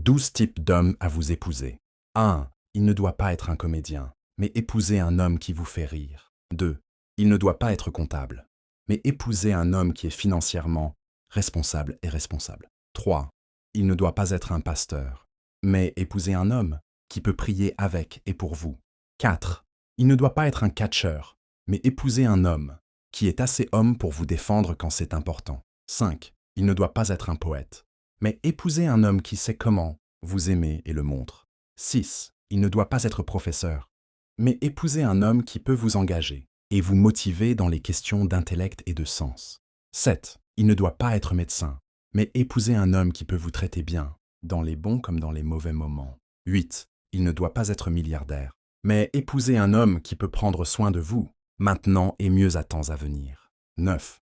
12 types d'hommes à vous épouser. 1. Il ne doit pas être un comédien, mais épousez un homme qui vous fait rire. 2. Il ne doit pas être comptable, mais épousez un homme qui est financièrement responsable et responsable. 3. Il ne doit pas être un pasteur, mais épousez un homme qui peut prier avec et pour vous. 4. Il ne doit pas être un catcheur, mais épousez un homme qui est assez homme pour vous défendre quand c'est important. 5. Il ne doit pas être un poète, mais épousez un homme qui sait comment vous aimer et le montre. 6. Il ne doit pas être professeur, mais épousez un homme qui peut vous engager et vous motiver dans les questions d'intellect et de sens. 7. Il ne doit pas être médecin, mais épousez un homme qui peut vous traiter bien, dans les bons comme dans les mauvais moments. 8. Il ne doit pas être milliardaire, mais épousez un homme qui peut prendre soin de vous, maintenant et mieux à temps à venir. 9.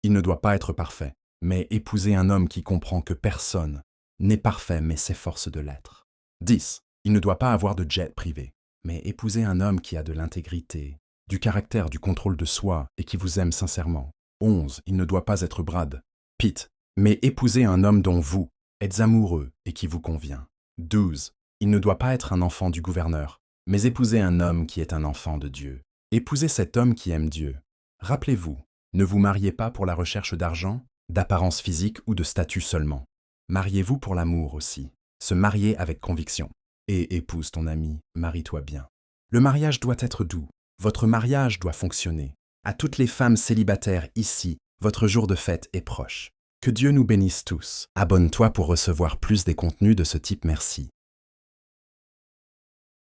Il ne doit pas être parfait, mais épousez un homme qui comprend que personne n'est parfait mais s'efforce de l'être. 10. Il ne doit pas avoir de jet privé, mais épousez un homme qui a de l'intégrité, du caractère, du contrôle de soi et qui vous aime sincèrement. 11. Il ne doit pas être Brad Pitt, mais épousez un homme dont vous êtes amoureux et qui vous convient. 12. Il ne doit pas être un enfant du gouverneur, mais épousez un homme qui est un enfant de Dieu. Épousez cet homme qui aime Dieu. Rappelez-vous, ne vous mariez pas pour la recherche d'argent, d'apparence physique ou de statut seulement. Mariez-vous pour l'amour aussi. Se marier avec conviction. Et épouse ton ami, marie-toi bien. Le mariage doit être doux. Votre mariage doit fonctionner. À toutes les femmes célibataires ici, votre jour de fête est proche. Que Dieu nous bénisse tous. Abonne-toi pour recevoir plus des contenus de ce type, merci.